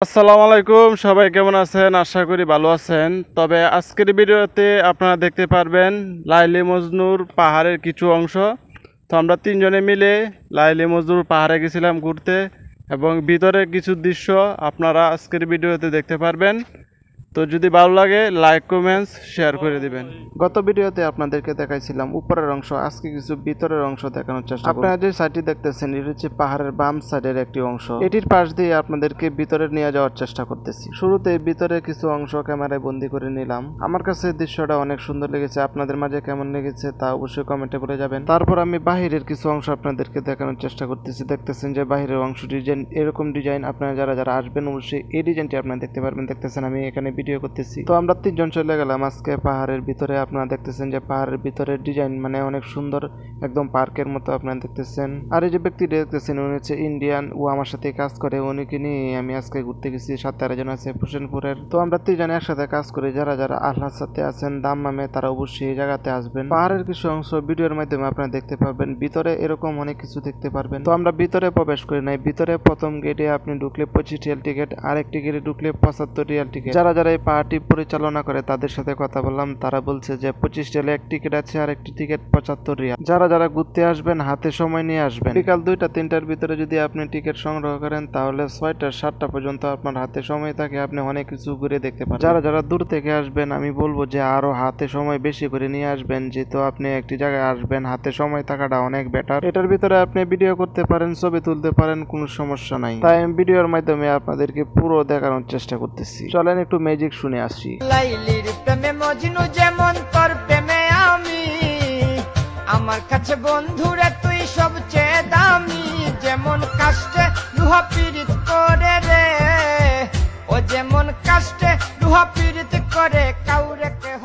আসসালামু আলাইকুম, সবাই কেমন আছেন? আশা করি ভালো আছেন। তবে আজকের ভিডিওতে আপনারা দেখতে পারবেন লাইলি মজনুর পাহাড়ের কিছু অংশ। তো আমরা তিনজনে মিলে লাইলি মজনুর পাহাড়ে গেছিলাম ঘুরতে, এবং ভিতরে কিছু দৃশ্য আপনারা আজকের ভিডিওতে দেখতে পারবেন। তো যদি ভালো লাগে লাইক কমেন্টস শেয়ার করে দিবেন। গত ভিডিওতে আপনাদেরকে দেখাইছিলাম উপরের অংশ, আজকে কিছু ভিতরের অংশ দেখানোর চেষ্টা করব। আপনারা যে সাইডটি দেখতেছেন এটি হচ্ছে পাহাড়ের বাম সাইডের একটি অংশ। এটির পাশ দিয়ে আপনাদেরকে ভিতরে নিয়ে যাওয়ার চেষ্টা করতেছি। শুরুতে ভিতরে কিছু অংশ ক্যামেরায় বন্দি করে নিলাম। আমার কাছে দৃশ্যটা অনেক সুন্দর লেগেছে, আপনাদের মাঝে কেমন লেগেছে তা অবশ্যই কমেন্টে বলে যাবেন। তারপর আমি বাহিরের কিছু অংশ আপনাদেরকে দেখানোর চেষ্টা করতেছি। দেখতেছেন যে বাহিরের অংশ ডিজাইন, এরকম ডিজাইন আপনারা যারা যারা আসবেন অবশ্যই এই ডিজাইনটি আপনারা দেখতে পারবেন। দেখতেছেন আমি এখানে ভিডিও করতেছি। তো আমরা তিনজন চলে গেলাম আজকে পাহাড়ের ভিতরে। আপনারা দেখতেছেন যে পাহাড়ের ভিতরে ডিজাইন মানে অনেক সুন্দর, একদম পার্কের মতো আপনারা দেখতেছেন। আর এই যে ব্যক্তি দেখতেছেন উনি হচ্ছে ইন্ডিয়ান, ও আমার সাথে কাজ করে। উনিকে নিয়ে আমি আজকে ঘুরতে গেছি। 7-8 জন আছে হোসেনপুরের। তো আমরা তিনজন একসাথে কাজ করি। যারা যারা আল্লাহর সাথে আছেন দাম্মামে তারা অবশ্যই এই জায়গাতে আসবেন। পাহাড়ের কিছু অংশ ভিডিওর মাধ্যমে আপনারা দেখতে পারবেন। ভিতরে এরকম অনেক কিছু দেখতে পারবেন। তো আমরা ভিতরে প্রবেশ করি নাই। ভিতরে প্রথম গেটে আপনি ঢুকলে 25 রিয়াল টিকিট, আরেকটি গেটে ঢুকলে 75 রিয়াল টিকিট। যারা যারা এই পাহাড়টি পরিচালনা করে তাদের সাথে কথা বললাম, তারা বলছে যে 25 রিয়ালে এক টিকিট আছে, আর একটি টিকিট 75 রিয়াল। যারা যারা ঘুরতে আসবেন হাতে সময় নিয়ে আসবেন। বিকাল 2টা-3টার ভিতরে যদি আপনি টিকিট সংগ্রহ করেন তাহলে 6টা-7টা পর্যন্ত আপনার হাতে সময় থাকে, আপনি অনেক কিছু ঘুরে দেখতে পারেন। যারা যারা দূর থেকে আসবেন আমি বলবো যে আরো হাতে সময় বেশি করে নিয়ে আসবেন, যেহেতু আপনি একটি জায়গায় আসবেন হাতে সময় থাকাটা অনেক বেটার। এটার ভিতরে আপনি ভিডিও করতে পারেন, ছবি তুলতে পারেন, কোনো সমস্যা নাই। তাই আমি ভিডিওর মাধ্যমে আপনাদেরকে পুরো দেখানোর চেষ্টা করতেছি। চলেন একটু ম্যাজিক শুনে আসি। লাইলির প্রেমে মজনু যেমন তোর প্রেমে আমি, আমার কাছে বন্ধুরে তুই সবচেয়ে দামি। যেমন কাষ্টে লুহা পীড়িত করে রে, ও যেমন কাষ্টে লুহা পীড়িত করে কাউরে কেহ।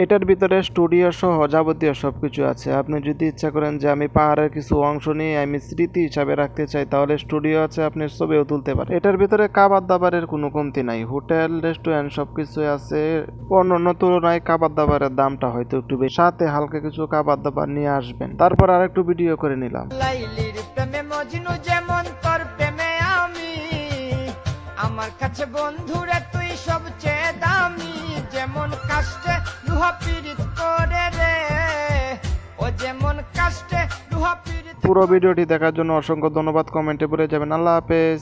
এটার ভিতরে স্টুডিও সহ যাবতীয় সবকিছু আছে। আপনি যদি ইচ্ছা করেন যে আমি পাহাড়ের কিছু অংশ নিয়ে আমি স্মৃতি হিসাবে রাখতে চাই তাহলে স্টুডিও আছে, আপনি ছবিও তুলতে পারেন। এটার ভিতরে খাবার দাবারের কোনো কমতি নাই, হোটেল রেস্টুরেন্ট সবকিছু আছে। অন্যান্য তুলনায় খাবার দাবারের দামটা হয়তো একটু বেশি, সাথে হালকা কিছু খাবার দাবার নিয়ে আসবেন। তারপর আর একটু ভিডিও করে নিলাম। লাইলির প্রেমে মজনু যেমন তোর প্রেমে আমি, আমার কাছে বন্ধুরে তুই সবচেয়ে দামি। যেমন কাষ্টে লুহা পীড়িত করে রে, ও যেমন কাষ্টে লুহা পীড়িত। পুরো ভিডিওটি দেখার জন্য অসংখ্য ধন্যবাদ। কমেন্টে বলে যাবেন। আল্লাহ হাফেজ।